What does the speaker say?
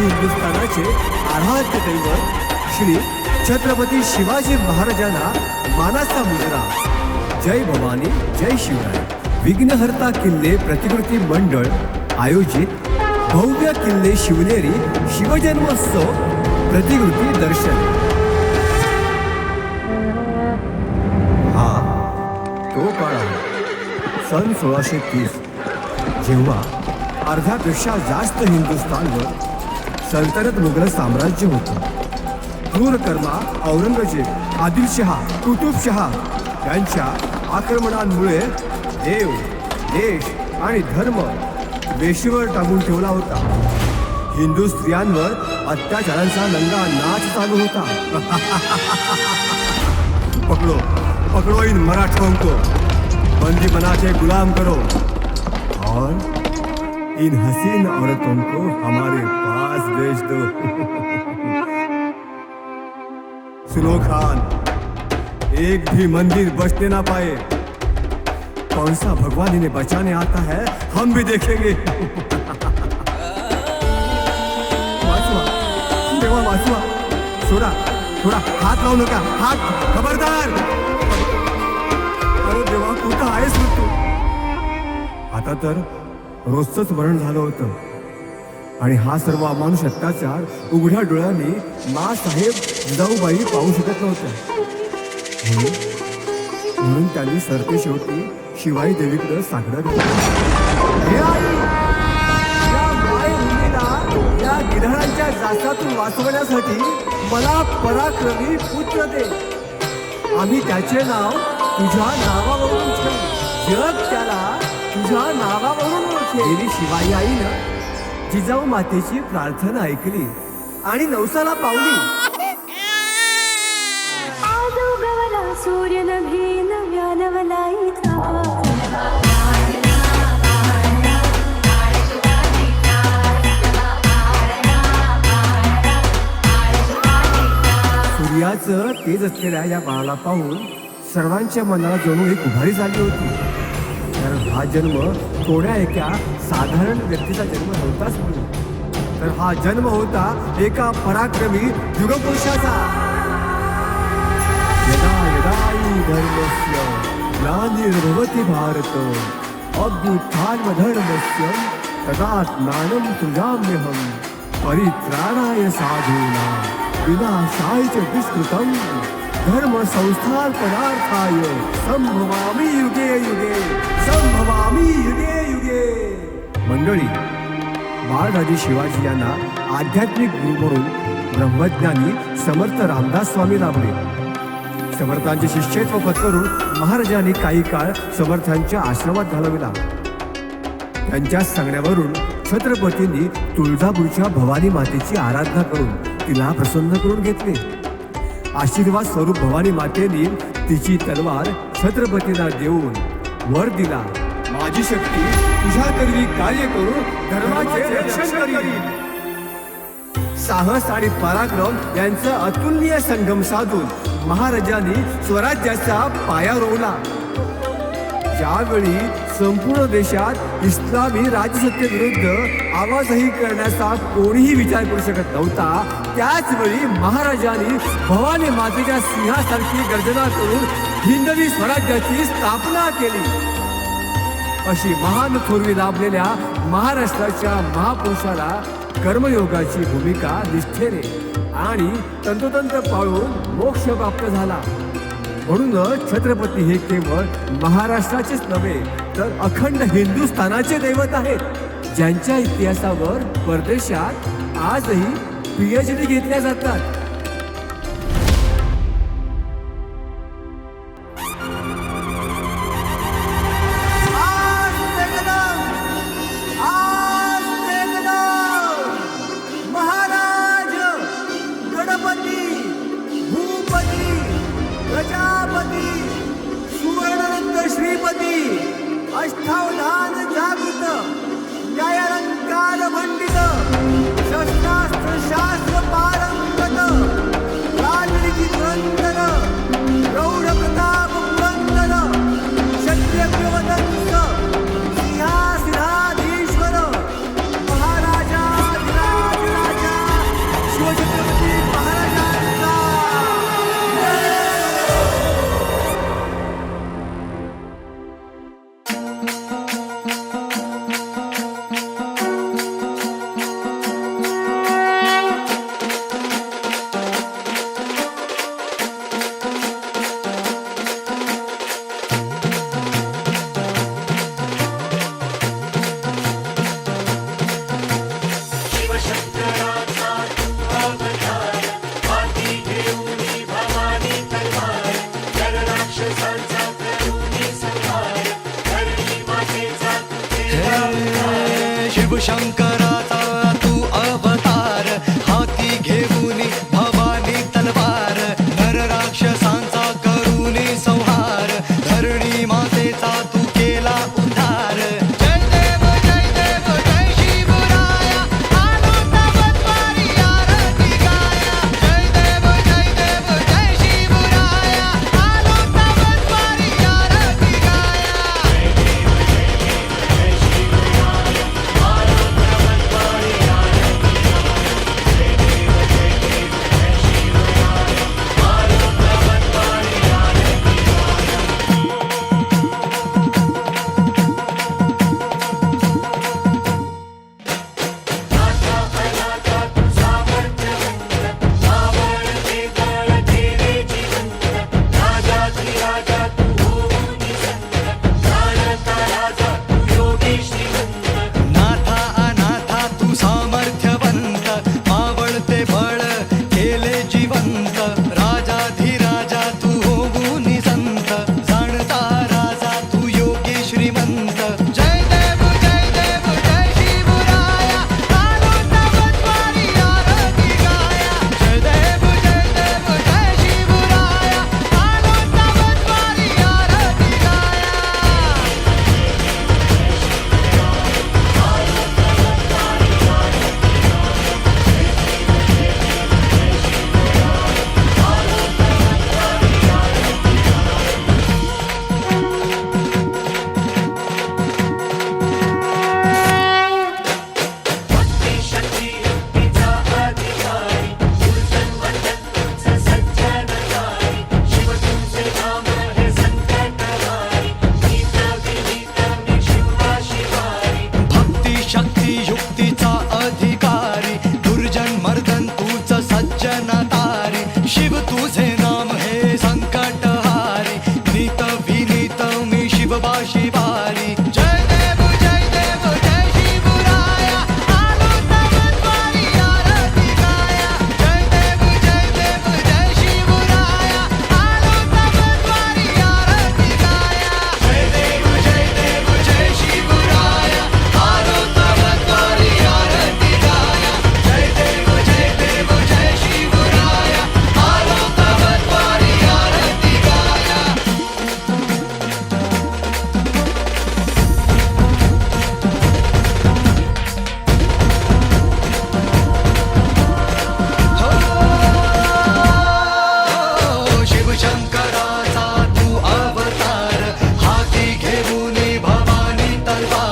हिंदुस्थानाचे आराध्य दैवत श्री छत्रपती शिवाजी महाराजांना मानाचा मुजरा. जय भवानी जय शिवराय. विघ्नहर्ता किल्ले प्रतिकृती मंडळ आयोजित भव्य किल्ले शिवनेरी शिवजन्मोत्सव प्रतिकृती दर्शन. हा तो काळ आहे सन 1630, जेव्हा अर्ध्यापेक्षा जास्त हिंदुस्थानवर सल्तनत मुघल साम्राज्य होतं. क्रूरकर्मा औरंगजेब, आदिलशहा, कुतुबशहा यांच्या आक्रमणांमुळे देव, देश आणि धर्म वेशीवर टांगून ठेवला होता. हिंदू स्त्रियांवर अत्याचारांचा नंगा नाच चालू होता. पकड़ो पकड़ो इन मराठों को, बंदी बना के गुलाम करो और इन हसीन औरतों को हमारे पास भेज दो. सुनो खान, एक भी मंदिर बचने ना पाए. कौन सा भगवान इन्हें बचाने आता है हम भी देखेंगे. वाचवा देवा वाचवा. सोडा थोडा हात लावू नका. हात खबरदार. अरे देवा कुठं आहेस तू. आता तर रोजच मरण झालं होतं आणि हा सर्व अमानुष अत्याचार उघड्या डोळ्यांनी माँसाहेब जिजाऊबाई पाहू शकत नव्हत्या. म्हणून त्यांनी सरते शेवटी शिवाई देवीकडे साकडं घातलं. या मायभूमीला या गिधाडांच्या जाचातून वाचवण्यासाठी मला पराक्रमी पुत्र दे. आम्ही त्याचे नाव तुझ्या नावावरून ठेवू. जग त्याला तुझ्या नावावरून ओळखेल. शिवाई आईनं जिजाऊ मातेची प्रार्थना ऐकली आणि नवसाला पावली. सूर्य नभी नव्यानवला इथं. सूर्याचं तेज असलेल्या या बाळाला पाहून सर्वांच्या मनाला जणू एक उभारी झाली होती. कारण हा जन्म थोड्या एका साधारण व्यक्तीचा जन्म नव्हताच म्हणून, तर हा जन्म होता एका पराक्रमी युगपुरुषाचा. यदा यदा हि धर्मस्य ग्लानिर्भवति भारत अभ्युत्थानमधर्मस्य तदात्मानं सृजाम्यहं परित्राणाय साधूनां विनाशाय च दुष्कृतं धर्म संस्थापनार्थाय संभवामि युगे युगे संभवामि युगे युगे. मंडळी, बाळराजे शिवाजी यांना आध्यात्मिक गुरु म्हणून ब्रह्मज्ञानी समर्थ रामदास स्वामी लाभले. समर्थांचे शिष्यत्व पत्करून महाराजांनी काही काळ समर्थांच्या आश्रमात घालविला. त्यांच्या सांगण्यावरून छत्रपतींनी तुळजापूरच्या भवानी मातेची आराधना करून तिला प्रसन्न करून घेतले. आशीर्वाद स्वरूप भवानी मातेने तिची तलवार छत्रपतींना देऊन वर दिला. माझी शक्ती तुझ्या करवी कार्य करून धर्माचे रक्षण करील. साहस आणि पराक्रम यांचा अतुलनीय संगम साधून महाराजांनी स्वराज्याचा पाया रोवला. ज्यावेळी संपूर्ण देशात इस्लामी राजसत्तेविरुद्ध आवाजही करण्याचा कोणीही विचार करू शकत नव्हता, त्याच वेळी महाराजांनी भवानी मातेच्या सिंहासारखी गर्जना करून हिंदवी स्वराज्याची स्थापना केली. अशी महान थोरवी लाभलेल्या महाराष्ट्राच्या महापुरुषाला कर्मयोगाची भूमिका निष्ठेने आणि तंतोतंत पाळून मोक्ष प्राप्त झाला. म्हणूनच छत्रपती हे केवळ महाराष्ट्राचेच नव्हे तर अखंड हिंदुस्थानाचे दैवत आहेत, ज्यांच्या इतिहासावर परदेशात आजही PhD घेतल्या जातात. प्रजापती सुवर्णरत्न श्रीपती अष्टावधान जागृत न्यायालंकार मंडित शस्त्रास्त्र शास्त्र पारंगत राजनीती धुरंधर प्रौढ प्रताप पुरंदर क्षत्रिय वदंत सिंहासनाधीश्वर महाराजा राजा शिवशंकराचा तू अवतार, हाती घेऊन भवानी तलवार, नर राक्षसांचा करूनी संहार, धरणी मातेचा तू केला उद्धार. जय देव जय शिवराया, आलो तवद्वारी आरती गाया. जय देव जय शिवराया, आलो तवद्वारी आरती गाया. नाथा अनाथा तू सामर्थ्यवंत, मावळते बळ केले जिवंत, राजाधिराजा तू होऊन संत, जाणता राजा तू योगी श्रीमंत. जय देव जय शिवराया, आलो तवद्वारी आरती गाया. जय देव जय शिवराया, आलो तवद्वारी आरती गाया. भक्ती शक्ती युक्तीचा अधिकारी, दुर्जन मर्दन तूच सज्जनतारी, शिव तुझे नाम हे संकटहारी, नीत विनीत मी शिवबा शिवारी. जय देव जय शिवराया, आलो तवद्वारी आरती गाया. जय देव जय शिवराया, आलो तवद्वारी आरती गाया. जय देव जय शिवराया, आलो तवद्वारी आरती गाया. जय देव जय शिवराया, आलो तवद्वारी आरती गाया. हो शिवशंकराचा तू अवतार, हाती घेऊन भवानी तलवार,